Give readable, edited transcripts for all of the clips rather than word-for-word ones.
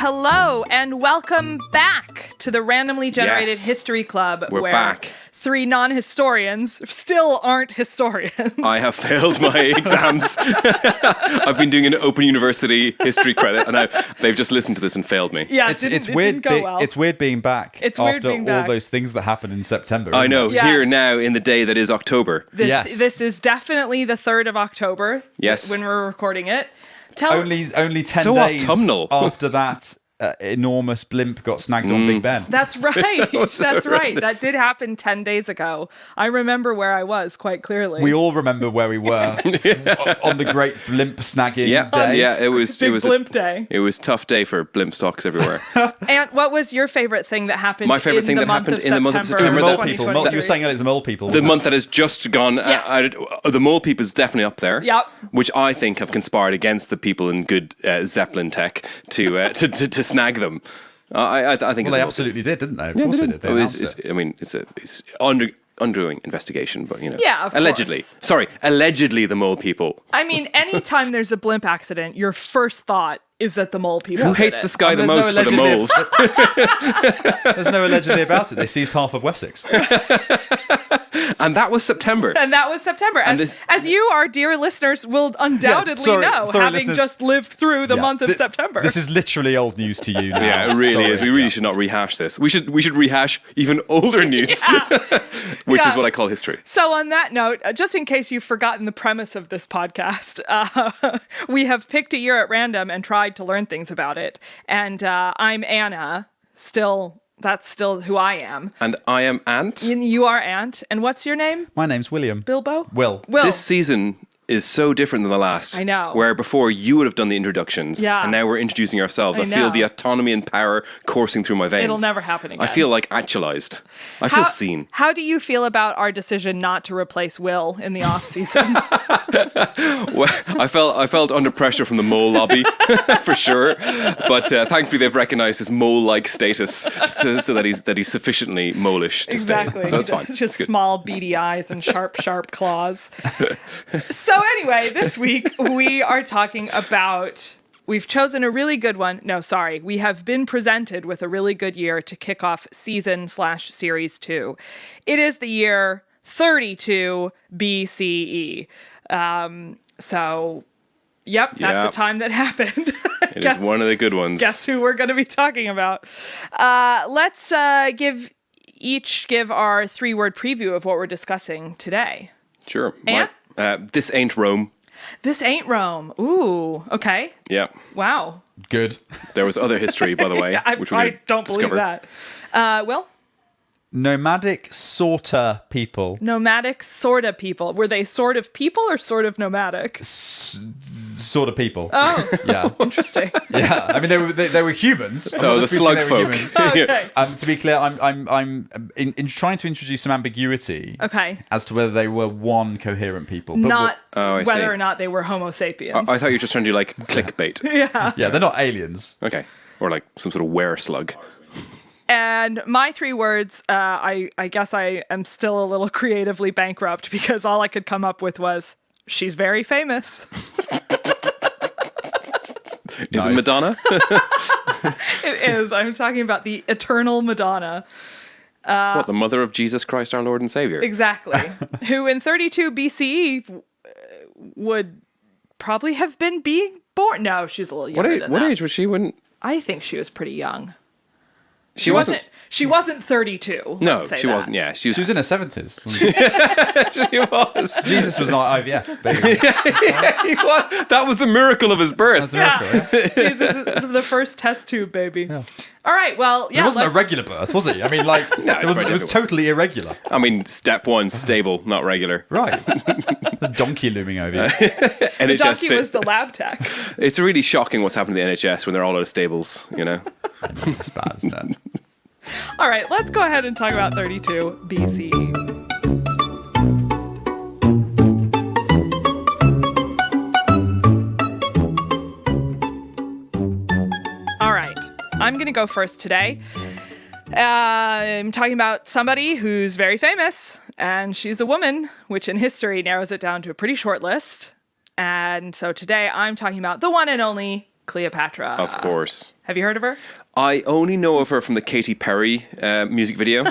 Hello and welcome back to the Randomly Generated Yes. History Club, We're where back. three non-historians still aren't historians. I have failed my exams. I've been doing an Open University history credit, and they've just listened to this and failed me. Yeah, It's it weird. didn't go well. It's weird being back. It's after weird being all back. those things that happened in September. I isn't know, it? Yes. here now in the day that is October. Yes. This is definitely the 3rd of October. Yes. When we're recording it. Only 10 So days autumnal. after that enormous blimp got snagged on Big Ben. That's right. was That's right. horrendous. That did happen 10 days ago. I remember where I was quite clearly. We all remember where we were on the great blimp snagging Yeah, day. yeah, it was Big it was blimp day. It was a tough day for blimp stocks everywhere. And what was your favorite thing that happened? My favorite thing that happened in the month of It was the September mole that- people. 2023? You were saying that it's the mole people. The wasn't it? month that has just gone, Yes. the mole people is definitely up there. Yep. Which I think have conspired against the people in good Zeppelin tech to snag them. I think Well, it's they a mole absolutely did, didn't they? Of course they did. They Oh, announced it's, it. I mean, it's undergoing investigation, but Yeah, of allegedly. course. Sorry, allegedly the mole people. I mean, anytime there's a blimp accident, your first thought is that the mole people Who did hates it. the sky the And there's most no for the allegedly- moles? There's no allegedly about it. They seized half of Wessex. And that was September. And that was September. As you, our dear listeners, will undoubtedly sorry, know, having listeners. just lived through the Yeah. month of Thi- September. This is literally old news to you now. Yeah, it really Sorry. is. We really Yeah. should not rehash this. We should rehash even older news, which Yeah. is what I call history. So on that note, just in case you've forgotten the premise of this podcast, we have picked a year at random and tried to learn things about it. And I'm Anna. That's still who I am. And I am Ant. You are Ant. And what's your name? My name's William. Bilbo? Will. This season is so different than the last. I know. Where before you would have done the introductions, Yeah. and now we're introducing ourselves. I I feel know. the autonomy and power coursing through my veins. It'll never happen again. I feel like actualized. I feel seen. How do you feel about our decision not to replace Will in the off season? Well, I felt under pressure from the mole lobby for sure, but thankfully they've recognised his mole-like status so that he's sufficiently molish to Exactly. stay. So it's fine. Just It's good. small beady eyes and sharp claws. So anyway, this week we are talking about. We've chosen a really good one. No, sorry. We have been presented with a really good year to kick off season/series 2. It is the year 32 BCE. So, yep, that's Yep. a time that happened. It is one of the good ones. Guess who we're going to be talking about. Let's give our 3-word preview of what we're discussing today. Sure. Ant? This ain't Rome. This ain't Rome. Ooh, okay. Yeah. Wow. Good. There was other history, by the way, which we I didn't don't believe discover. that. Will? Nomadic sorta people. Nomadic sort of people. Were they sort of people or sort of nomadic? Sort of people. Oh, Yeah. interesting. Yeah. I mean, they were humans. I'm Oh, not the disputing slug they were folk. humans. Okay. To be clear, I'm in trying to introduce some ambiguity Okay. as to whether they were one coherent people. But Not Oh, I whether see. or not they were Homo sapiens. I thought you were just trying to do like clickbait. yeah, they're not aliens. Okay. Or like some sort of were slug. And my 3 words, I guess I am still a little creatively bankrupt because all I could come up with was, she's very famous. Is it Nice. Madonna? It is. I'm talking about the eternal Madonna. What, the mother of Jesus Christ, our Lord and Savior? Exactly. Who in 32 BCE would probably have been being born. No, she's a little younger than What that. age was she when... I think she was pretty young. She wasn't... She wasn't 32. No, let's say she that. wasn't. Yeah, she was. She was in her 70s. She was. Jesus was not IVF. Baby. He was. That was the miracle of his birth. That's a miracle, yeah? Jesus is the first test tube baby. All right. Well, yeah. It wasn't a let's- regular birth, was it? I mean, like, No, it was very difficult. totally irregular. I mean, step one, stable, not regular. Right. The donkey looming over you. The NHS. donkey was the lab tech. It's really shocking what's happened to the NHS when they're all out of stables. You know. It's bad, isn't it? All right. Let's go ahead and talk about 32 BCE. All right. I'm going to go first today. I'm talking about somebody who's very famous, and she's a woman, which in history narrows it down to a pretty short list. And so today I'm talking about the one and only Cleopatra. Of course. Have you heard of her? I only know of her from the Katy Perry music video.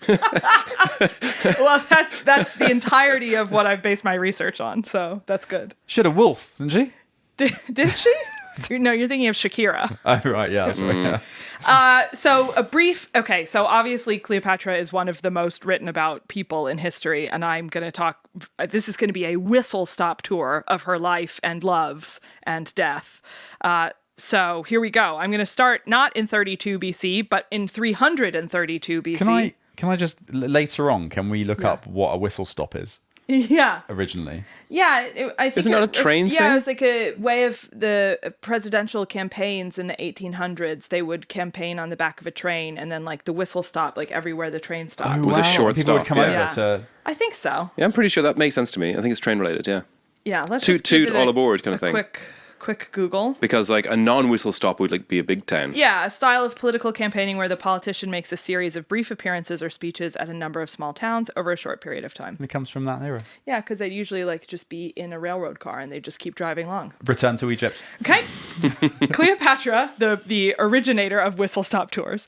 Well, that's the entirety of what I've based my research on, so that's good. She had a wolf, didn't she? Did she? No, you're thinking of Shakira. Oh, right, yeah, that's right. Yeah. So obviously Cleopatra is one of the most written about people in history, and I'm going to talk, this is going to be a whistle-stop tour of her life and loves and death. So here we go. I'm going to start not in 32 BC, but in 332 BC. Can I just, later on, can we look up what a whistle stop is? Yeah. Originally. Yeah, I think Isn't that a train thing? Yeah, it was like a way of the presidential campaigns in the 1800s. They would campaign on the back of a train, and then like the whistle stopped like everywhere the train stopped. It was a short People stop. would come Yeah. over to... I think so. Yeah, I'm pretty sure that makes sense to me. I think it's train related, yeah. Yeah, let's Toot just give toot it all aboard kind of thing. Quick Google. Because like a non-whistle stop would like be a big town. Yeah, a style of political campaigning where the politician makes a series of brief appearances or speeches at a number of small towns over a short period of time. It comes from that era. Yeah, because they'd usually like just be in a railroad car and they just keep driving along. Return to Egypt. Okay. Cleopatra, the originator of whistle stop tours.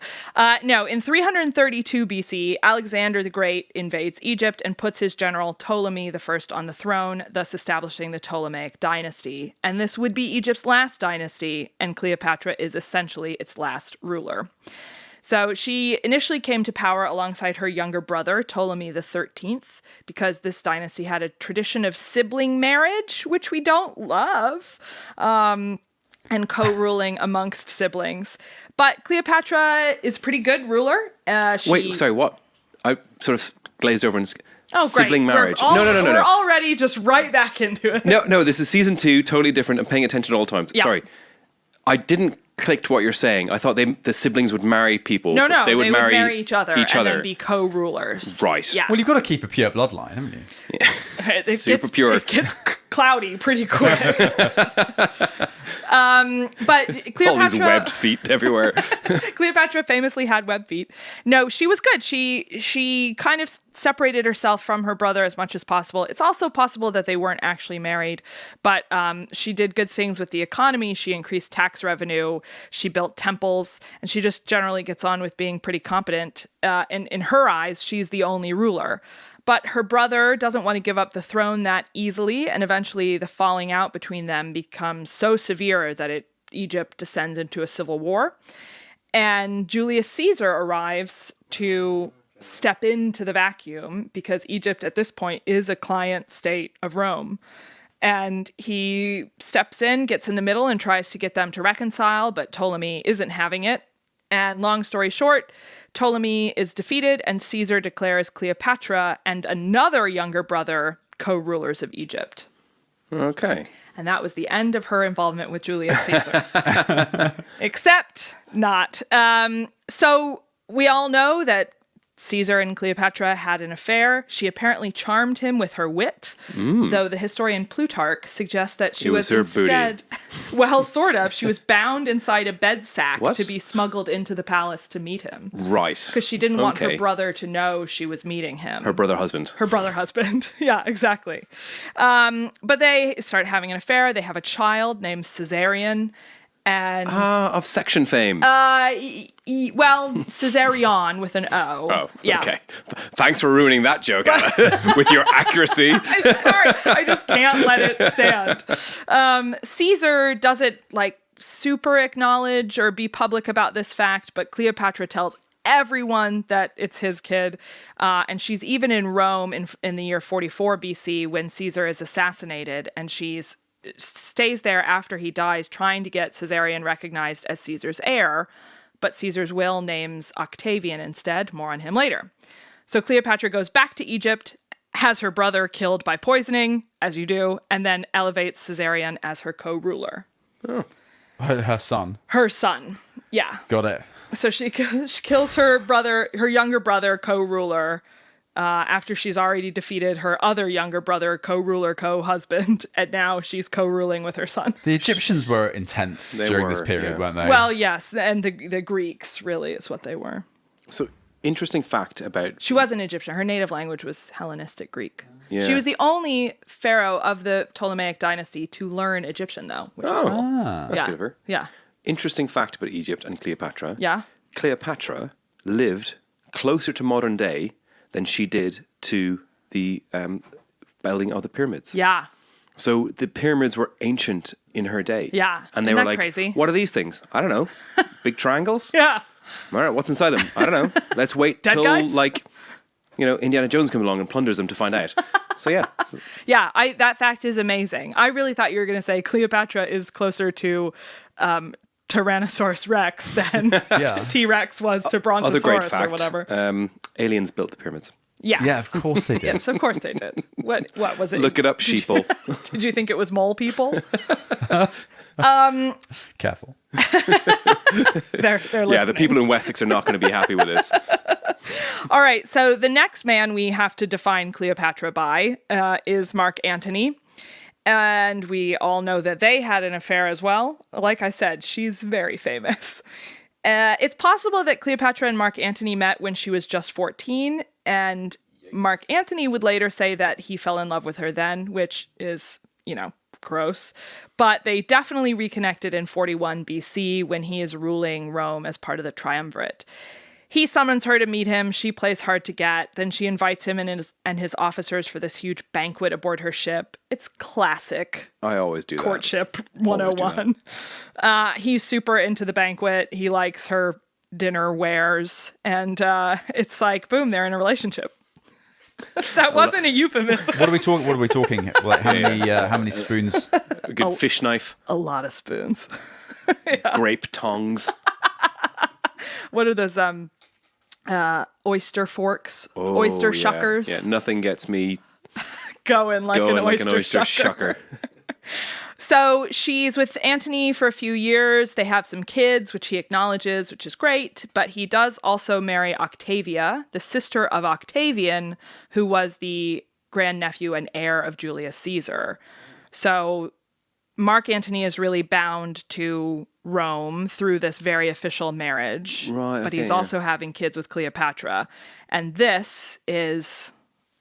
No, in 332 BC, Alexander the Great invades Egypt and puts his general Ptolemy I on the throne, thus establishing the Ptolemaic dynasty. And this would be Egypt's last dynasty, and Cleopatra is essentially its last ruler. So she initially came to power alongside her younger brother, Ptolemy XIII, because this dynasty had a tradition of sibling marriage, which we don't love, and co-ruling amongst siblings. But Cleopatra is a pretty good ruler. Wait, sorry, what? I sort of glazed over and... Oh, great. Sibling marriage. No. No. We're already just right back into it. No, this is season 2, totally different. I'm paying attention at all times. Yeah. Sorry. I didn't click to what you're saying. I thought the siblings would marry people. No, They would marry each other and then be co-rulers. Right. Yeah. Well, you've got to keep a pure bloodline, haven't you? Super pure. It gets cloudy pretty quick. But Cleopatra... All these webbed feet everywhere. Cleopatra famously had web feet. No, she was good. She kind of separated herself from her brother as much as possible. It's also possible that they weren't actually married, but she did good things with the economy. She increased tax revenue. She built temples, and she just generally gets on with being pretty competent. And in her eyes, she's the only ruler. But her brother doesn't want to give up the throne that easily, and eventually the falling out between them becomes so severe that Egypt descends into a civil war. And Julius Caesar arrives to step into the vacuum because Egypt at this point is a client state of Rome. And he steps in, gets in the middle, and tries to get them to reconcile, but Ptolemy isn't having it. And long story short, Ptolemy is defeated, and Caesar declares Cleopatra and another younger brother co-rulers of Egypt. Okay. And that was the end of her involvement with Julius Caesar. Except not. So we all know that Caesar and Cleopatra had an affair. She apparently charmed him with her wit, though the historian Plutarch suggests that she was her instead, well, sort of, she was bound inside a bed sack What? to be smuggled into the palace to meet him. Right. Because she didn't want her brother to know she was meeting him. Her brother husband. Her brother husband. Yeah, exactly. But they start having an affair. They have a child named Caesarion. And Of section fame. well, Caesarion with an O. Oh, yeah. okay. Thanks for ruining that joke, Anna, with your accuracy. I'm sorry, I just can't let it stand. Caesar doesn't super acknowledge or be public about this fact, but Cleopatra tells everyone that it's his kid, and she's even in Rome in the year 44 BC when Caesar is assassinated, and she's stays there after he dies, trying to get Caesarion recognized as Caesar's heir, but Caesar's will names Octavian instead. More on him later. So Cleopatra goes back to Egypt, has her brother killed by poisoning, as you do, and then elevates Caesarion as her co-ruler. Oh. Her son. Her son, yeah. Got it. So she kills her younger brother, co-ruler, after she's already defeated her other younger brother, co-ruler, co-husband, and now she's co-ruling with her son. The Egyptians were intense during this period, weren't they? Well, yes, and the Greeks really is what they were. So, interesting fact about... She was an Egyptian. Her native language was Hellenistic Greek. Yeah. She was the only pharaoh of the Ptolemaic dynasty to learn Egyptian, though. Which is cool. That's Yeah. good of her. Yeah. Interesting fact about Egypt and Cleopatra. Yeah. Cleopatra lived closer to modern day than she did to the building of the pyramids. Yeah. So the pyramids were ancient in her day. Yeah. And they Isn't were that like, crazy? what are these things? I don't know. Big triangles? Yeah. All right, what's inside them? I don't know. Let's wait Dead till guys? Indiana Jones comes along and plunders them to find out. So yeah. Yeah. That fact is amazing. I really thought you were going to say Cleopatra is closer to Tyrannosaurus Rex than Yeah. T-Rex was to Other great Brontosaurus fact. or whatever. Aliens built the pyramids. Yes. Yeah, of course they did. Yes, of course they did. What was it? Look it up, sheeple. Did you think it was mole people? Careful. They're listening. Yeah, the people in Wessex are not going to be happy with this. All right, so the next man we have to define Cleopatra by is Mark Antony. And we all know that they had an affair as well. Like I said, she's very famous. It's possible that Cleopatra and Mark Antony met when she was just 14, and Mark Antony would later say that he fell in love with her then, which is, gross. But they definitely reconnected in 41 BC when he is ruling Rome as part of the triumvirate. He summons her to meet him. She plays hard to get. Then she invites him and his officers for this huge banquet aboard her ship. It's classic I always do that. courtship Always do 101. He's super into the banquet. He likes her dinner wares. And it's like, boom, they're in a relationship. That wasn't a euphemism. What are we talking? Like how many spoons? A good fish knife, A lot of spoons. grape tongs. What are those oyster forks? Oh, oyster yeah. shuckers? Yeah, nothing gets me Going like going an like oyster, an oyster shucker. shucker. So she's with Antony for a few years. They have some kids, which he acknowledges, which is great. But he does also marry Octavia, the sister of Octavian, who was the grandnephew and heir of Julius Caesar. So Mark Antony is really bound to Rome through this very official marriage. Right, but okay, he's yeah. also having kids with Cleopatra. And this is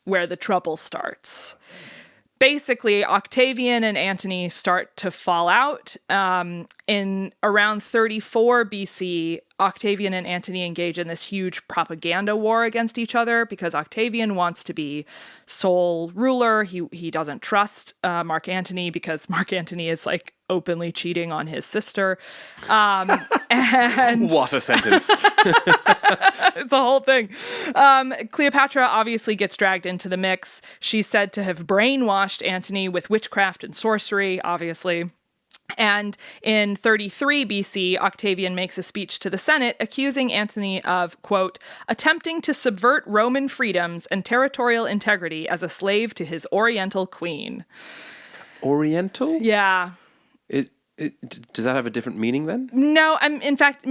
where the trouble starts. Basically, Octavian and Antony start to fall out. In around 34 BC, Octavian and Antony engage in this huge propaganda war against each other because Octavian wants to be sole ruler. He doesn't trust Mark Antony because Mark Antony is like openly cheating on his sister. And What a sentence. it's a whole thing. Cleopatra obviously gets dragged into the mix. She's said to have brainwashed Antony with witchcraft and sorcery, obviously. And in 33 BC, Octavian makes a speech to the Senate accusing Antony of, quote, attempting to subvert Roman freedoms and territorial integrity as a slave to his Oriental queen. Oriental? Yeah. Does that have a different meaning then? No, in fact,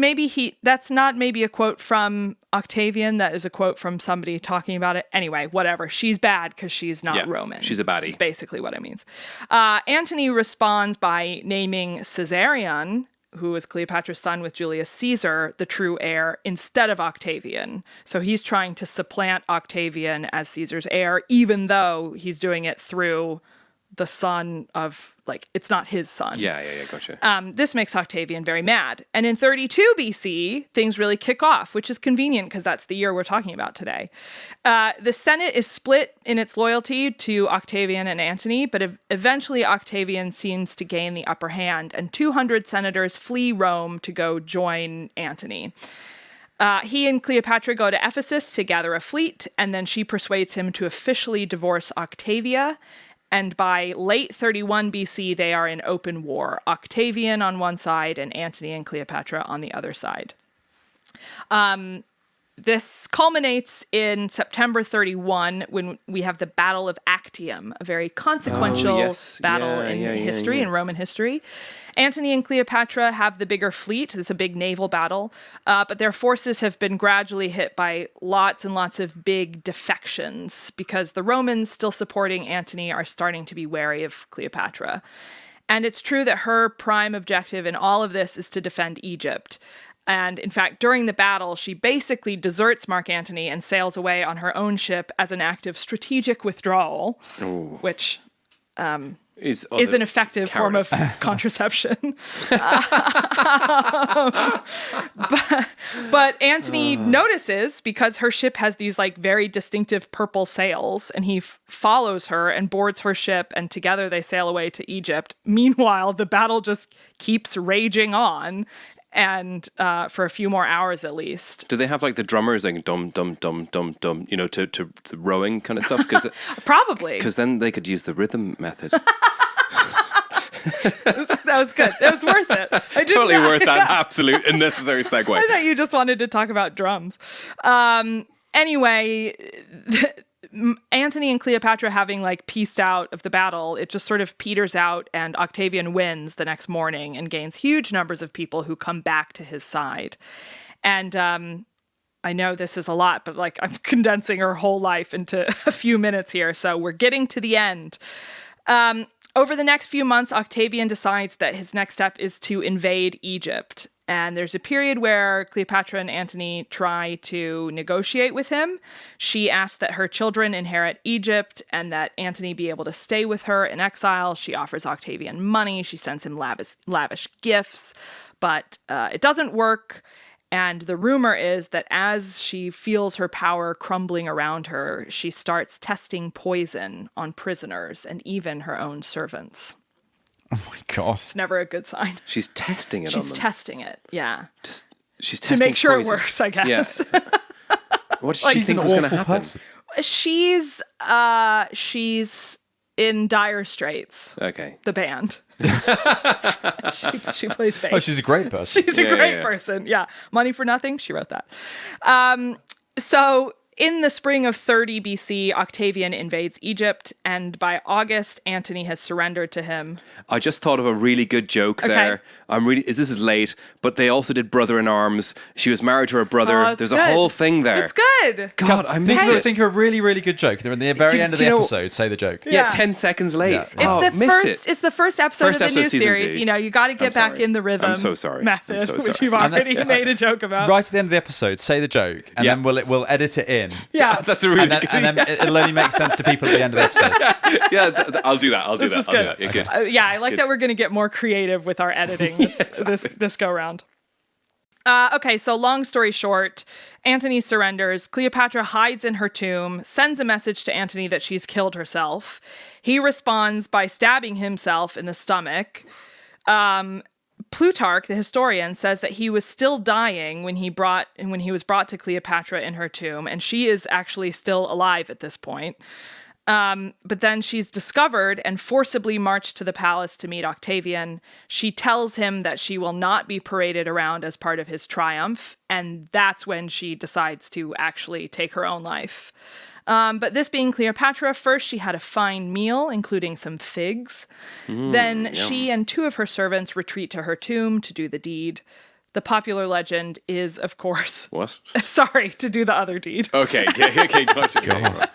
that's not maybe a quote from Octavian. That is a quote from somebody talking about it. Anyway, whatever. She's bad because she's not Roman. She's a baddie. Is basically what it means. Antony responds by naming Caesarion, who is Cleopatra's son with Julius Caesar, the true heir, instead of Octavian. So he's trying to supplant Octavian as Caesar's heir, even though he's doing it through the son of, it's not his son. Yeah, gotcha. This makes Octavian very mad. And in 32 BC, things really kick off, which is convenient because that's the year we're talking about today. The Senate is split in its loyalty to Octavian and Antony, but eventually Octavian seems to gain the upper hand, and 200 senators flee Rome to go join Antony. He and Cleopatra go to Ephesus to gather a fleet, and then she persuades him to officially divorce Octavia. And by late 31 BC, they are in open war. Octavian on one side and Antony and Cleopatra on the other side. This culminates in September 31 when we have the Battle of Actium, a very consequential battle in history, in Roman history. Antony and Cleopatra have the bigger fleet. It's a big naval battle, but their forces have been gradually hit by lots and lots of big defections because the Romans still supporting Antony are starting to be wary of Cleopatra. And it's true that her prime objective in all of this is to defend Egypt. And in fact, during the battle, she basically deserts Mark Antony and sails away on her own ship as an act of strategic withdrawal, which is an effective form of contraception. But Antony notices, because her ship has these like very distinctive purple sails, and he follows her and boards her ship, and together they sail away to Egypt. Meanwhile, the battle just keeps raging on, and for a few more hours at least. Do they have like the drummers like dum dum dum dum dum, you know, to the rowing kind of stuff? Probably, because then they could use the rhythm method. That was good. It was worth it. Totally worth that absolute unnecessary segue. I thought you just wanted to talk about drums. Anyway, Antony and Cleopatra having like pieced out of the battle, it just sort of peters out, and Octavian wins the next morning and gains huge numbers of people who come back to his side. And I know this is a lot, but like I'm condensing her whole life into a few minutes here, so we're getting to the end. Over the next few months, Octavian decides that his next step is to invade Egypt. And there's a period where Cleopatra and Antony try to negotiate with him. She asks that her children inherit Egypt and that Antony be able to stay with her in exile. She offers Octavian money. She sends him lavish gifts. But it doesn't work. And the rumor is that as she feels her power crumbling around her, she starts testing poison on prisoners and even her own servants. Oh my God. It's never a good sign. She's testing it on them. She's testing it, yeah. She's testing to make sure poison. it works, I guess. Yeah. What did she think was going to happen? Person. She's in Dire Straits. Okay. The band. she plays bass. Oh, she's a great person. She's a great person. Yeah. Money for Nothing. She wrote that. So in the spring of 30 BC, Octavian invades Egypt, and by August, Antony has surrendered to him. I just thought of a really good joke there. This is late, but they also did Brother in Arms. She was married to her brother. There's good. a whole thing there. It's good. God, I missed it. Think of a really, really good joke. They're in the very end of the episode. Say the joke. Yeah, 10 seconds late. Yeah. It's the first episode of the new series. 2. You know, you got to get back in the rhythm. I'm so sorry. Method, which you've already made a joke about. Right at the end of the episode, say the joke, and then we'll edit it in. Yeah, that's a really and then it'll only make sense to people at the end of the episode. Yeah, I'll do that. This is good. Yeah, good. I like that we're going to get more creative with our editing this go round. Okay, so long story short, Antony surrenders. Cleopatra hides in her tomb, sends a message to Antony that she's killed herself. He responds by stabbing himself in the stomach. Plutarch, the historian, says that he was still dying when he was brought to Cleopatra in her tomb, and she is actually still alive at this point. But then she's discovered and forcibly marched to the palace to meet Octavian. She tells him that she will not be paraded around as part of his triumph, and that's when she decides to actually take her own life. But this being Cleopatra, first she had a fine meal, including some figs. Then she and 2 of her servants retreat to her tomb to do the deed. The popular legend is, of course... What? Sorry, to do the other deed. Okay, gotcha.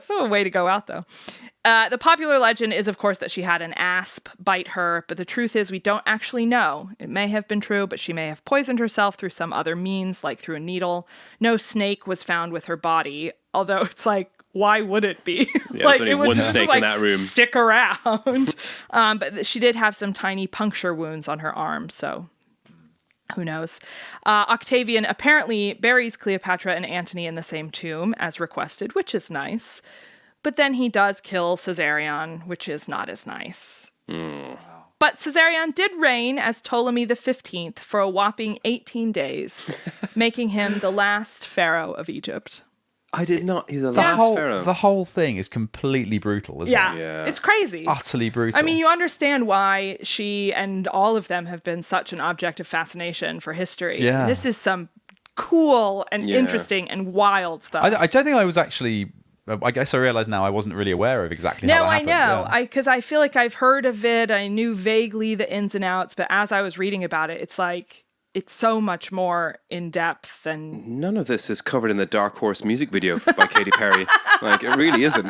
So a way to go out, though. The popular legend is, of course, that she had an asp bite her, but the truth is we don't actually know. It may have been true, but she may have poisoned herself through some other means, like through a needle. No snake was found with her body, although it's like, why would it be? Yeah, like, there's only one snake in that room. Stick around. But she did have some tiny puncture wounds on her arm, so... who knows? Octavian apparently buries Cleopatra and Antony in the same tomb as requested, which is nice. But then he does kill Caesarion, which is not as nice. But Caesarion did reign as Ptolemy the 15th for a whopping 18 days, making him the last pharaoh of Egypt. I did not. He's the last pharaoh. The whole thing is completely brutal, isn't it? Yeah, it's crazy. Utterly brutal. I mean, you understand why she and all of them have been such an object of fascination for history. Yeah. This is some cool and interesting and wild stuff. I don't think I was actually... I guess I realise now I wasn't really aware of exactly how that happened. No, I know. Because I feel like I've heard of it. I knew vaguely the ins and outs. But as I was reading about it, it's like... it's so much more in depth and None of this is covered in the Dark Horse music video by Katy Perry. Like, it really isn't.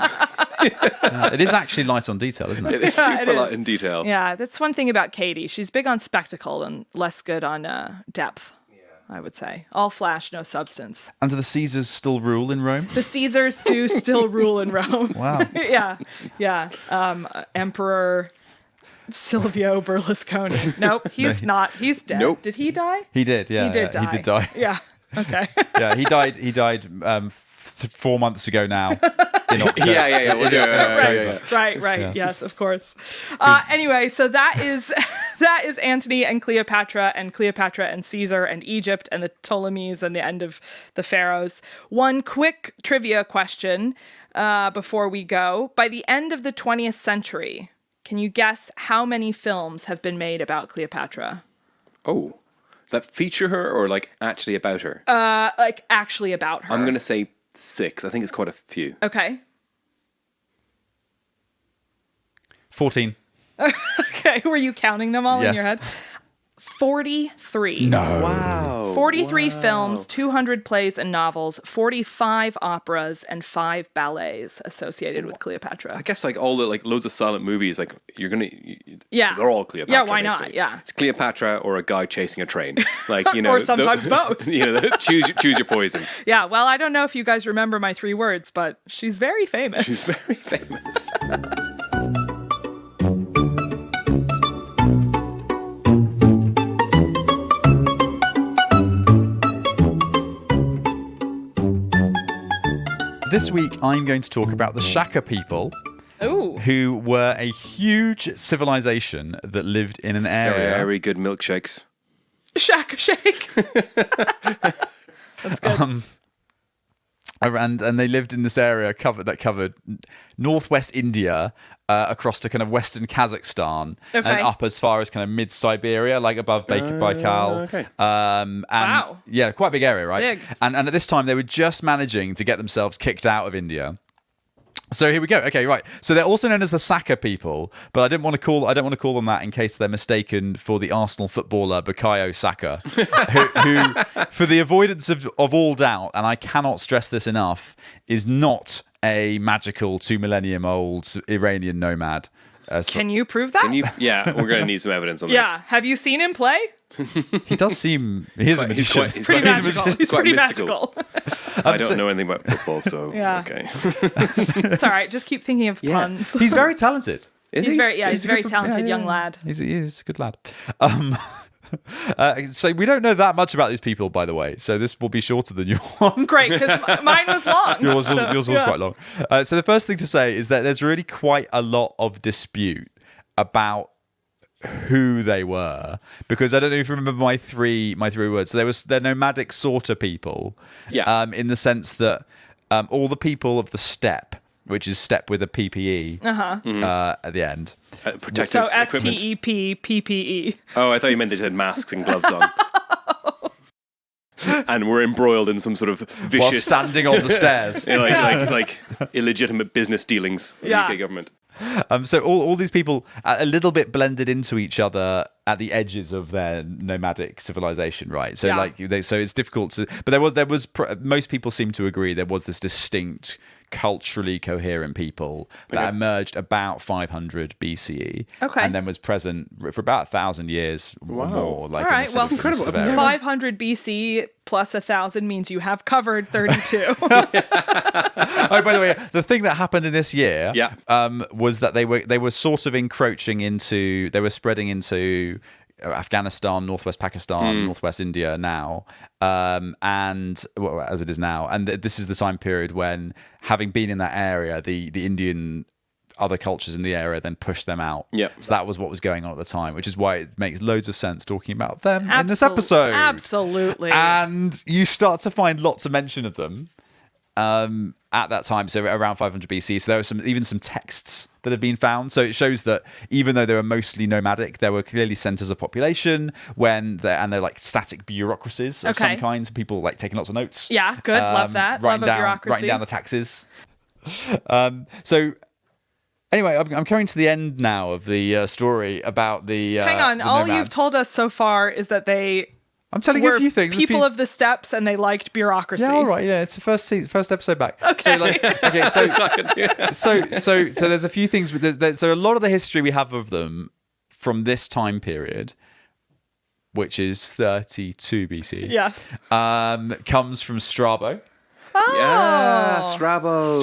It is actually light on detail, isn't it? It is super light in detail. yeah, that's one thing about Katie. She's big on spectacle and less good on depth. I would say all flash, no substance. And do the Caesars still rule in Rome? The Caesars do still rule in Rome. Wow. yeah. Emperor Silvio Berlusconi. Nope, he's not. He's dead. Nope. Did he die? He did. Yeah, He did die. He did die. Yeah. Okay. Yeah, he died. He died 4 months ago now. In October. Yeah. Right. Yes, of course. Anyway, so that is Antony and Cleopatra and Caesar and Egypt and the Ptolemies and the end of the pharaohs. One quick trivia question before we go. By the end of the 20th century, can you guess how many films have been made about Cleopatra? Oh, that feature her or like actually about her? Like actually about her. I'm going to say 6. I think it's quite a few. Okay. 14. Okay, were you counting them all in your head? 43. No. Wow. 43 films, 200 plays and novels, 45 operas, and 5 ballets associated with Cleopatra. I guess like all the like loads of silent movies, like you're gonna, Yeah. they're all Cleopatra. Yeah, why not? basically. Yeah. It's Cleopatra or a guy chasing a train, like you know, Or sometimes both. You know, choose your poison. Yeah, well, I don't know if you guys remember my 3 words, but she's very famous. She's very famous. This week, I'm going to talk about the Shaka people, Ooh. who were a huge civilization that lived in an area. Very good milkshakes. Shaka shake. That's good. And they lived in this area that covered northwest India, across to kind of western Kazakhstan, and up as far as kind of mid-Siberia, like above Baikal. Okay. And Wow. yeah, quite a big area, right? Big. And at this time, they were just managing to get themselves kicked out of India. So here we go. Okay, right. So they're also known as the Saka people, but I don't want to call them that in case they're mistaken for the Arsenal footballer Bukayo Saka, who, for the avoidance of all doubt, and I cannot stress this enough, is not a magical 2 millennium old Iranian nomad. Can you prove that? Yeah, we're gonna need some evidence on this. Yeah. Have you seen him play? He does seem he is a magician. He's Pretty quite- magical. He's quite pretty mystical. magical. I don't know anything about football, so Yeah. okay. It's all right. Just keep thinking of puns. He's very talented. Is He's he? very, he's a very good for- talented yeah. young lad. He's a good lad. So we don't know that much about these people, by the way. So this will be shorter than your one. Great, because mine was long. Yours was yeah. quite long. So the first thing to say is that there's really quite a lot of dispute about who they were, because I don't know if you remember my three words. So they're nomadic sort of people. Yeah. In the sense that all the people of the steppe, which is steppe with a PPE at the end. Protective So equipment. STEP PPE. Oh, I thought you meant they just had masks and gloves on. And we're embroiled in some sort of While vicious, standing on the stairs. like illegitimate business dealings with Yeah. the UK government. So all these people a little bit blended into each other at the edges of their nomadic civilization, right? So Yeah. so it's difficult to. But there was most people seem to agree there was this distinct culturally coherent people that emerged about 500 BCE, Okay. and then was present for about 1,000 years or more. Like All in right, this well, sort of- this sort of area. 500 BC plus 1,000 means you have covered 32. Oh, by the way, the thing that happened in this year, Yeah. was that they were sort of encroaching into, they were spreading into Afghanistan, northwest Pakistan, northwest India now, and well, as it is now, and this is the time period when, having been in that area, the Indian other cultures in the area then pushed them out. Yeah. So that was what was going on at the time, which is why it makes loads of sense talking about them in this episode. Absolutely. And you start to find lots of mention of them at that time, so around 500 BC. So there were even some texts that have been found. So it shows that even though they were mostly nomadic, there were clearly centers of population and they're like static bureaucracies of some kind. So people like taking lots of notes. Yeah, good. Love that. Love a bureaucracy. Writing down the taxes. So anyway, I'm coming to the end now of the story about the. Hang on. the All nomads. you've told us so far is that they I'm telling you were a few things. people of the steppes and they liked bureaucracy. Yeah, all right. Yeah, it's the first episode back. Okay. So there's a few things. So a lot of the history we have of them from this time period, which is 32 BC, Yes. comes from Strabo, Oh. Yeah, Strabo.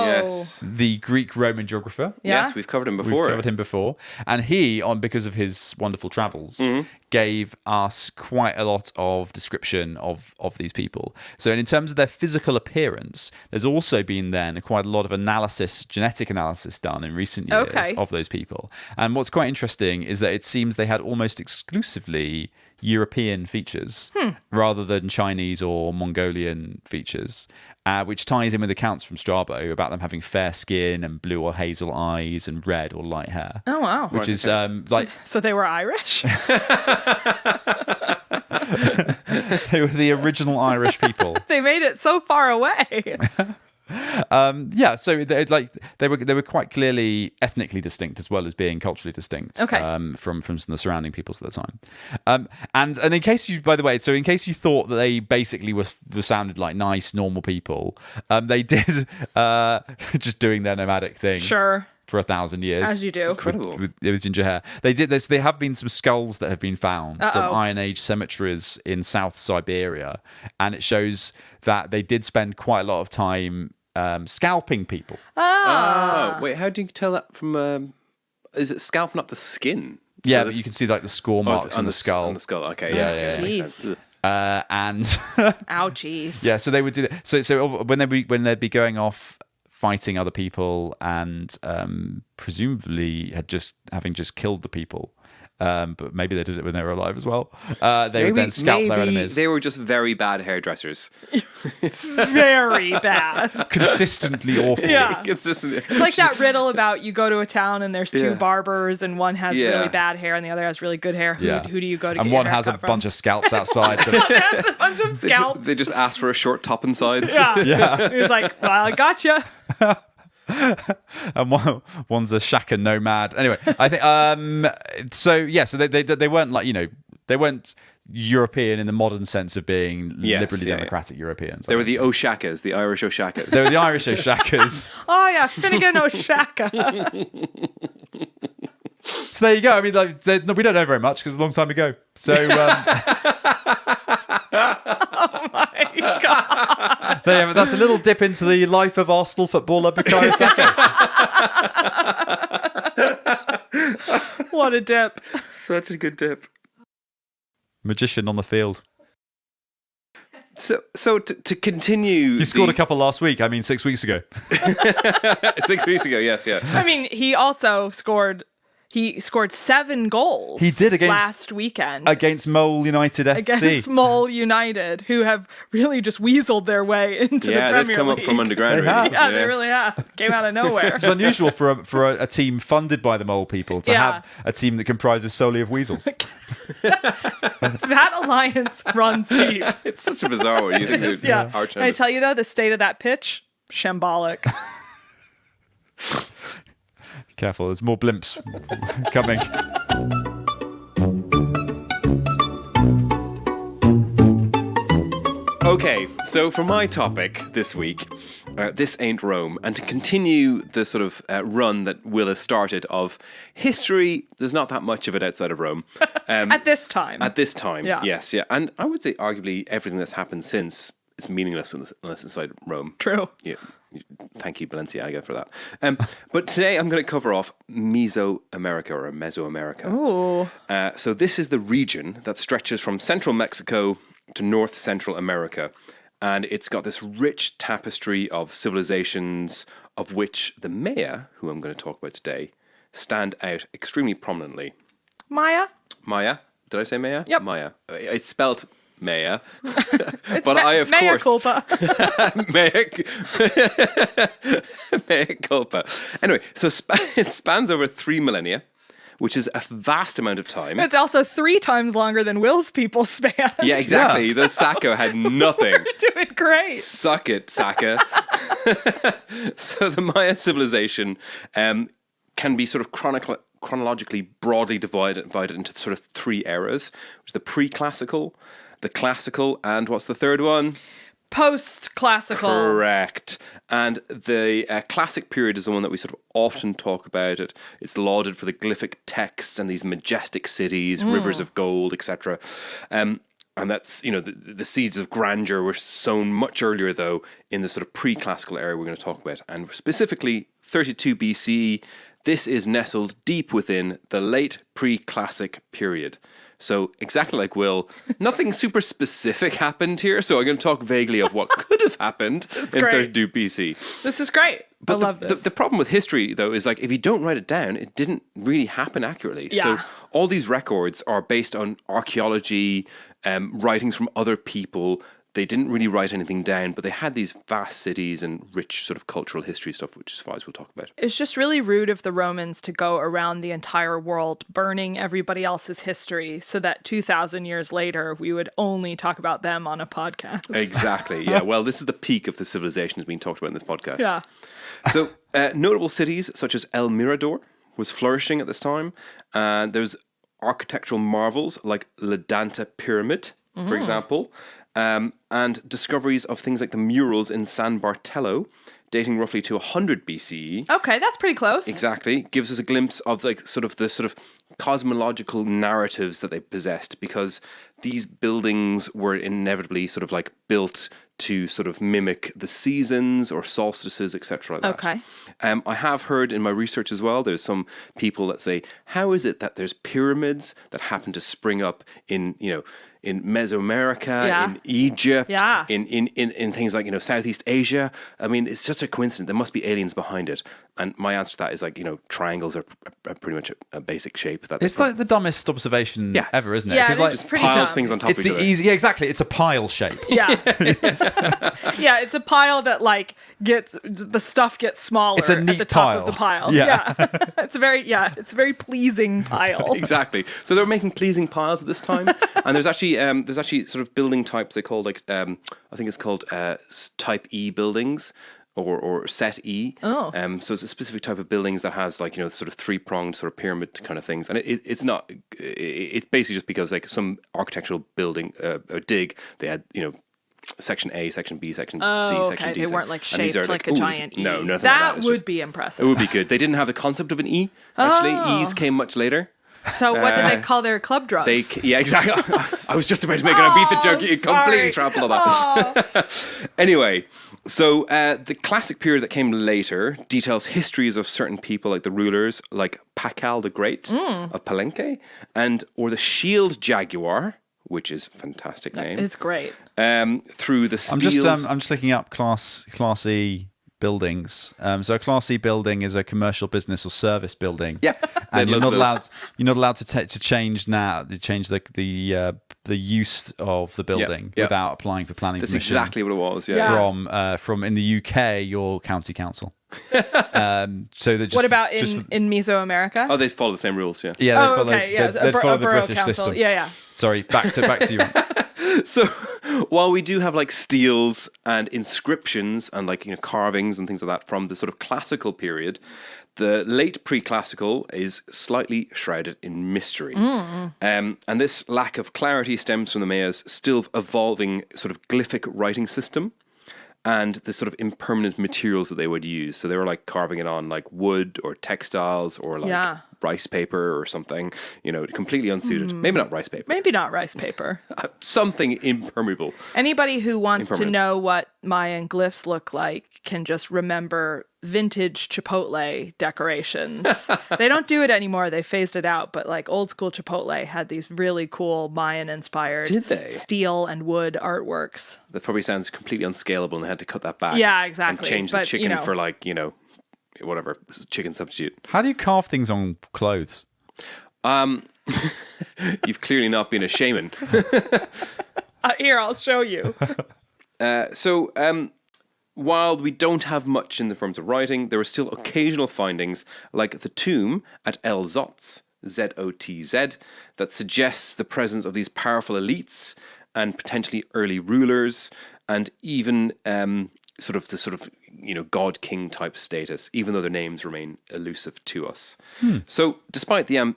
Yes. the Greek-Roman geographer. Yeah. Yes, we've covered him We've before. covered him before. And he, because of his wonderful travels, gave us quite a lot of description of these people. So in terms of their physical appearance, there's also been then quite a lot of genetic analysis done in recent years of those people. And what's quite interesting is that it seems they had almost exclusively European features rather than Chinese or Mongolian features, which ties in with accounts from Strabo about them having fair skin and blue or hazel eyes and red or light hair. Oh, wow. Which is like... So they were Irish? They were the original Irish people. They made it so far away. So they were quite clearly ethnically distinct as well as being culturally distinct. From some of the surrounding peoples at the time. And in case you, by the way, in case you thought that they basically were sounded like nice, normal people, they did just doing their nomadic thing. Sure. For 1,000 years, as you do. Incredible. With ginger hair. They did this. There have been some skulls that have been found from Iron Age cemeteries in South Siberia, and it shows that they did spend quite a lot of time scalping people. Oh, wait, how do you tell that from? Is it scalp, not the skin? Yeah, but you can see like the score marks on the skull. On the skull, okay. Yeah. Makes sense. And ouchies. Yeah, so they would do that. So when they'd be going off fighting other people and presumably having just killed the people. But maybe they did it when they were alive as well. They would then scalp their enemies. They were just very bad hairdressers. Very bad. Consistently awful. Yeah. Consistently. It's like that riddle about you go to a town and there's two barbers and one has really bad hair and the other has really good hair. Who do you go to and get one your has a haircut from? bunch of scalps outside. Has a bunch of scalps. They just asked for a short top and sides. Yeah. He was like, well, I gotcha. And one's a Shaka nomad. Anyway, I think so they weren't like, they weren't European in the modern sense of being liberally democratic Europeans. They were the Oshakas, the Irish Oshakas. They were the Irish Oshakas. Oh yeah, Finnegan Oshaka. So there you go. I mean, we don't know very much because it's a long time ago. So Oh my god. that's a little dip into the life of Arsenal footballer Bukayo Saka. What a dip. Such a good dip. Magician on the field. So to continue, He scored a couple last week. 6 weeks ago. 6 weeks ago. Yes, yeah. I mean, he also scored 7 goals. He did last weekend against Mole United FC. Against Mole United, who have really just weaseled their way into the Premier League. Yeah, they've come up from underground. They have. Yeah, they really have. Came out of nowhere. It's unusual for a team funded by the Mole people to have a team that comprises solely of weasels. That alliance runs deep. It's such a bizarre one. You think Yeah. Can I tell you though, the state of that pitch, shambolic. Careful, there's more blimps coming. Okay, so for my topic this week, this ain't Rome, and to continue the sort of run that Will has started of history, there's not that much of it outside of Rome. At this time. At this time, Yeah. yes, yeah. And I would say arguably everything that's happened since is meaningless unless inside Rome. True. Yeah. Thank you, Balenciaga, for that. But today I'm going to cover off Mesoamerica or Mesoamerica. Ooh. So this is the region that stretches from central Mexico to North Central America. And it's got this rich tapestry of civilizations, of which the Maya, who I'm going to talk about today, stand out extremely prominently. Maya? Maya? Did I say Maya? Yep. Maya. It's spelt Maya. It's But I, of mea course... culpa. Mea culpa. Anyway, so it spans over 3 millennia, which is a vast amount of time. It's also 3 times longer than Will's people span. Yeah, exactly. Those Sacco had nothing. We're doing great. Suck it, Saka. So the Maya civilization can be sort of chronologically broadly divided into sort of three eras, which is the pre-classical, the classical, and what's the third one? Post-classical. Correct. And the classic period is the one that we sort of often talk about. It's lauded for the glyphic texts and these majestic cities, rivers of gold, etc. And that's, the seeds of grandeur were sown much earlier, though, in the sort of pre-classical era we're going to talk about. And specifically, 32 BCE, this is nestled deep within the late pre-classic period. So exactly like Will, nothing super specific happened here. So I'm going to talk vaguely of what could have happened in 32 BC. This is great. I love this. The problem with history, though, is like if you don't write it down, it didn't really happen accurately. Yeah. So all these records are based on archaeology, writings from other people. They didn't really write anything down, but they had these vast cities and rich sort of cultural history stuff, which is far as we'll talk about. It's just really rude of the Romans to go around the entire world burning everybody else's history so that 2,000 years later, we would only talk about them on a podcast. Exactly, yeah. Well, this is the peak of the civilization that's being talked about in this podcast. Yeah. So notable cities such as El Mirador was flourishing at this time. And there's architectural marvels like Ledanta Pyramid, for example. And discoveries of things like the murals in San Bartolo, dating roughly to 100 BCE. Okay, that's pretty close. Exactly. Gives us a glimpse of the sort of cosmological narratives that they possessed, because these buildings were inevitably sort of like built to sort of mimic the seasons or solstices, etc. Like Okay. I have heard in my research as well, there's some people that say, how is it that there's pyramids that happen to spring up in Mesoamerica, in Egypt, in things like, Southeast Asia? I mean, it's just a coincidence. There must be aliens behind it. And my answer to that is triangles are pretty much a basic shape. It's like the dumbest observation ever, isn't it? Yeah, Because it's pretty piles dumb. things on top it's of each the other. easy. Yeah, exactly. It's a pile shape. Yeah. Yeah, it's a pile that the stuff gets smaller It's a neat at the top pile. of the pile. Yeah. It's a very pleasing pile. Exactly. So they were making pleasing piles at this time, and there's actually sort of building types they call I think it's called Type E buildings. Or set E. Oh. So it's a specific type of buildings that has sort of three-pronged sort of pyramid kind of things. And it's not, it's basically just because some architectural building or dig, they had, section A, section B, section C, section D. They weren't and these are shaped like a giant E. No, nothing like that It's would just- be impressive. It would be good. They didn't have the concept of an E, actually. Oh. E's came much later. So what did they call their club drugs? Yeah, exactly. I was just about to make an Ibiza joke. You completely trampled on that. Anyway, so the classic period that came later details histories of certain people, like the rulers, like Pakal the Great of Palenque, or the Shield Jaguar, which is a fantastic name. It's great. Through the steels. I'm just looking up class E buildings. So a class E building is a commercial business or service building. Yeah, and you're loads not of those. allowed to change now. To change the use of the building yeah. without applying for planning That's permission. exactly what it was. Yeah. From in the UK, your county council. So they just, What about in Mesoamerica? Oh, they follow the same rules. Yeah. Yeah, they Oh, follow, okay, yeah, they'd a follow the borough British council. system. Yeah. Sorry, back to you. So while we do have steels and inscriptions and carvings and things like that from the sort of classical period, the late pre-classical is slightly shrouded in mystery. And this lack of clarity stems from the Maya's still evolving sort of glyphic writing system and the sort of impermanent materials that they would use. So they were carving it on wood or textiles or rice paper or something, completely unsuited. Maybe not rice paper. Maybe not rice paper. Something impermeable. Anybody who wants to Impermanent. know what Mayan glyphs look like can just remember vintage Chipotle decorations. They don't do it anymore. They phased it out. But old school Chipotle had these really cool Mayan inspired Did they? steel and wood artworks. That probably sounds completely unscalable and they had to cut that back. Yeah, exactly. And change the But, chicken for whatever, chicken substitute. How do you carve things on clothes? You've clearly not been a shaman. Here, I'll show you. So while we don't have much in the terms of writing, there are still occasional findings like the tomb at El Zotz, Zotz, that suggests the presence of these powerful elites and potentially early rulers, and even the god king type status, even though their names remain elusive to us. So, despite the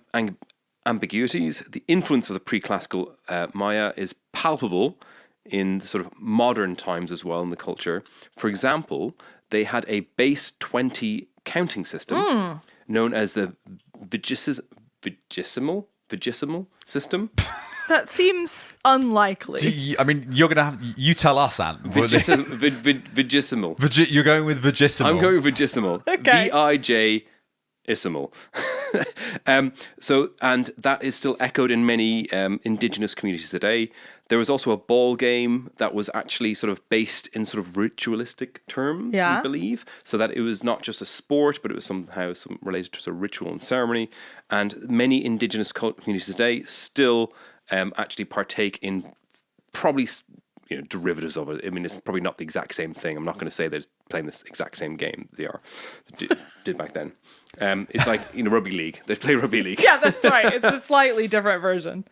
ambiguities, the influence of the pre-classical Maya is palpable in sort of modern times as well in the culture. For example, they had a base 20 counting system known as the vigesimal system. That seems unlikely. I mean, you're gonna have you tell us, Ant. Vigesimal. You're going with vigesimal. I'm going with vigesimal. Okay. VIJ-isimal. And that is still echoed in many indigenous communities today. There was also a ball game that was actually sort of based in sort of ritualistic terms, Yeah. we believe, so that it was not just a sport, but it was somehow related to sort of ritual and ceremony. And many indigenous communities today still actually partake in probably derivatives of it. I mean, it's probably not the exact same thing. I'm not going to say they're playing this exact same game they did back then. It's like rugby league. They play rugby league. Yeah, that's right. It's a slightly different version.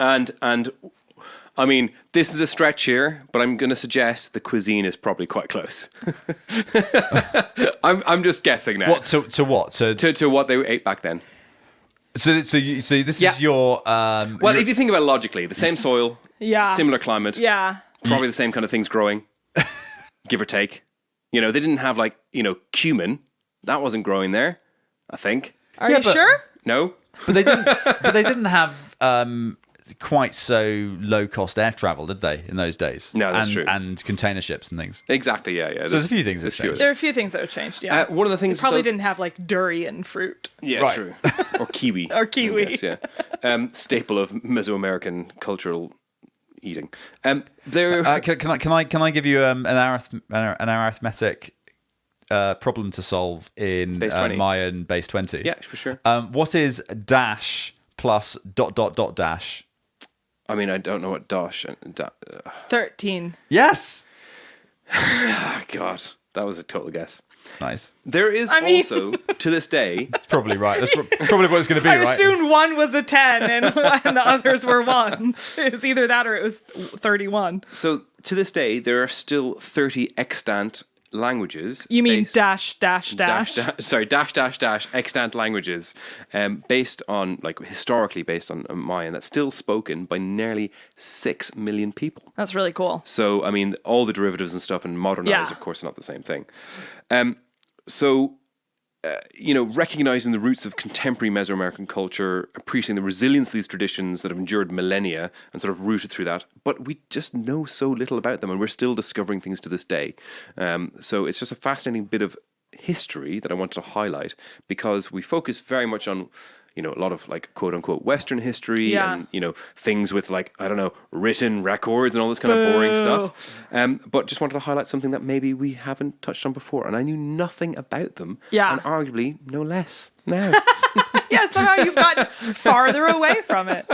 And I mean, this is a stretch here, but I'm going to suggest the cuisine is probably quite close. I'm just guessing now. What? To what? To what they ate back then. So this is your. Well, if you think about it logically, the same soil, similar climate, probably the same kind of things growing, give or take. They didn't have cumin. That wasn't growing there, I think. Are you sure? No. But they didn't. But they didn't have quite so low cost air travel, did they? In those days. No, that's true. And container ships and things. Exactly. Yeah. So there's a few things that changed. There are a few things that have changed. Yeah. One of the things they probably didn't have durian fruit. Yeah, right. True. Or kiwi. Or kiwi. I guess, yeah. Staple of Mesoamerican cultural eating. There. Can I give you an arithmetic problem to solve in base 20. Mayan base 20? Yeah, for sure. What is dash plus ... dash? I mean, I don't know what dash. 13. Yes. Oh, God, that was a total guess. Nice. There is also, to this day... That's probably right. That's probably what it's going to be, I right? assumed one was a 10 and the others were ones. It was either that or it was 31. So, to this day, there are still 30 extant languages. You mean based, dash extant languages based on, historically based on Mayan that's still spoken by nearly 6 million people. That's really cool. So, I mean, all the derivatives and stuff and modernized, of course, are not the same thing. Recognizing the roots of contemporary Mesoamerican culture, appreciating the resilience of these traditions that have endured millennia and sort of rooted through that, but we just know so little about them and we're still discovering things to this day. So it's just a fascinating bit of history that I wanted to highlight because we focus very much on a lot of quote unquote Western history and, things with written records and all this kind of boring stuff. But just wanted to highlight something that maybe we haven't touched on before. And I knew nothing about them. Yeah. And arguably no less now. Yeah, somehow you've gotten farther away from it.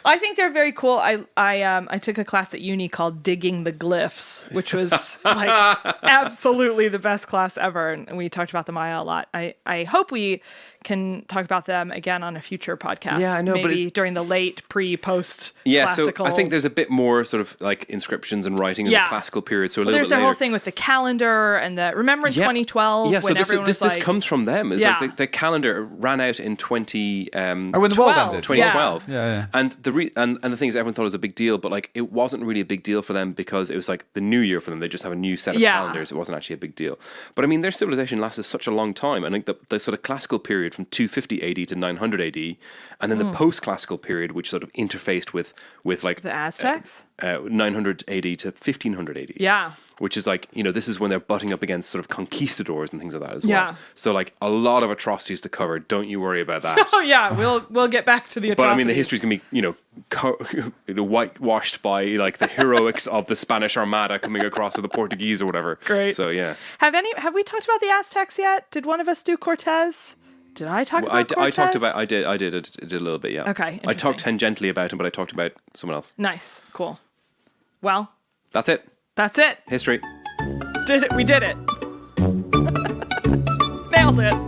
I think they're very cool. I took a class at uni called Digging the Glyphs, which was absolutely the best class ever. And we talked about the Maya a lot. I hope we can talk about them again on a future podcast. Yeah, I know, maybe during the late, post Yeah, classical. so I think there's a bit more sort of inscriptions and writing in the classical period. So there's bit their later. whole thing with the calendar and remember in 2012 Yeah, when so everyone was this comes from them. It's the calendar ran out in 20. When the world ended. 2012. Yeah. And the thing is, everyone thought it was a big deal, but it wasn't really a big deal for them because it was the new year for them. They just have a new set of calendars. It wasn't actually a big deal. But I mean, their civilization lasted such a long time. I think the sort of classical period from 250 AD to 900 AD, and then the post-classical period, which sort of interfaced with the Aztecs, 900 AD to 1500 AD. Yeah. Which is this is when they're butting up against sort of conquistadors and things like that as well. Yeah. So a lot of atrocities to cover. Don't you worry about that. Oh yeah, we'll get back to the atrocities. But I mean, the history's gonna be whitewashed by the heroics of the Spanish Armada coming across to the Portuguese or whatever. Great. So yeah. Have we talked about the Aztecs yet? Did one of us do Cortez? Did I talk about Cortez? I did a little bit, yeah. Okay, I talked tangentially about him, but I talked about someone else. Nice, cool. Well, that's it. History. Did it? We did it. Nailed it.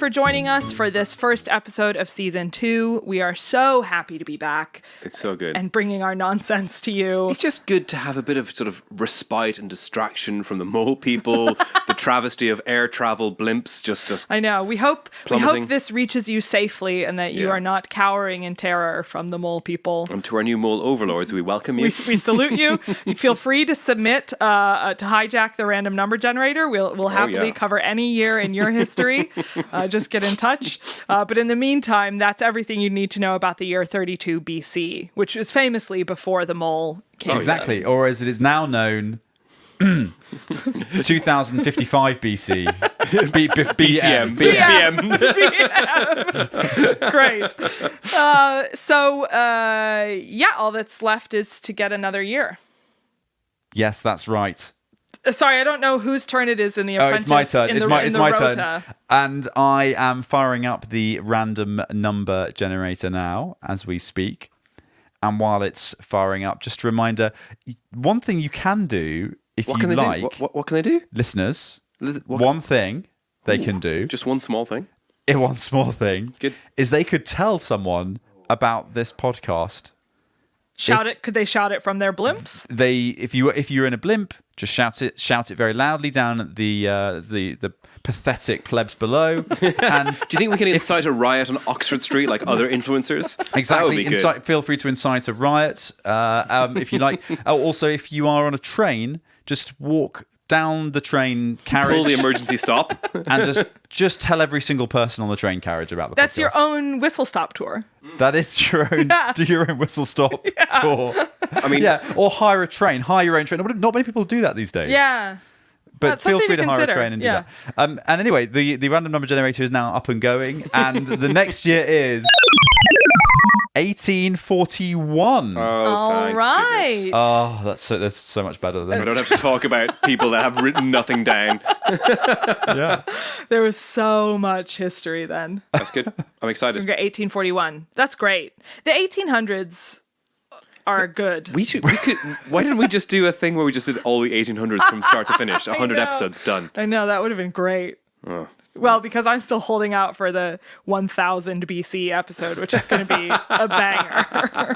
for joining us for this first episode of season 2. We are so happy to be back. It's so good. And bringing our nonsense to you. It's just good to have a bit of sort of respite and distraction from the mole people, the travesty of air travel blimps. Just I know. We hope this reaches you safely and that you Yeah. are not cowering in terror from the mole people. And to our new mole overlords, we welcome you. We salute you. Feel free to submit to hijack the random number generator. We'll happily cover any year in your history. Just get in touch. But in the meantime, that's everything you need to know about the year 32 BC, which is famously before the mole came. Exactly, or as it is now known, 2055 BC. BCM. BM. Great. All that's left is to get another year. Yes, that's right. Sorry, I don't know whose turn it is in the Apprentice. It's my turn. It's my rota. turn. And I am firing up the random number generator now as we speak. And while it's firing up, just a reminder, one thing you can do if you like. What can they do? Listeners, one thing they can do. Just one small thing? One small thing. Good. Is they could tell someone about this podcast. Could they shout it from their blimps? If you're in a blimp, just shout it very loudly down at the pathetic plebs below. And do you think we can incite a riot on Oxford Street like other influencers? Exactly. Feel free to incite a riot if you like. Also, if you are on a train, just walk down the train carriage. Pull the emergency stop. And just tell every single person on the train carriage about the podcast. That's your own whistle stop tour. That is your own. Do your own whistle stop tour. I mean, or hire a train. Hire your own train. Not many people do that these days. Yeah. But feel free to hire a train and do that. And anyway, the random number generator is now up and going, and the next year is 1841. All right. Goodness. Oh, that's so much better than I don't have to talk about people that have written nothing down. Yeah. There was so much history then. That's good. I'm excited. We've got 1841. That's great. The 1800s are good. Why didn't we just do a thing where we just did all the 1800s from start to finish? 100 episodes done. I know, that would have been great. Oh. Well, because I'm still holding out for the 1000 BC episode, which is going to be a banger.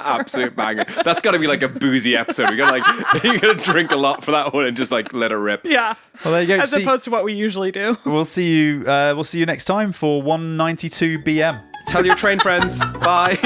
Absolute banger. That's got to be like a boozy episode. You gotta drink a lot for that one and just like let it rip. Yeah. Well, there you go. As opposed to what we usually do. We'll see you. We'll see you next time for 192 BM. Tell your train friends. Bye.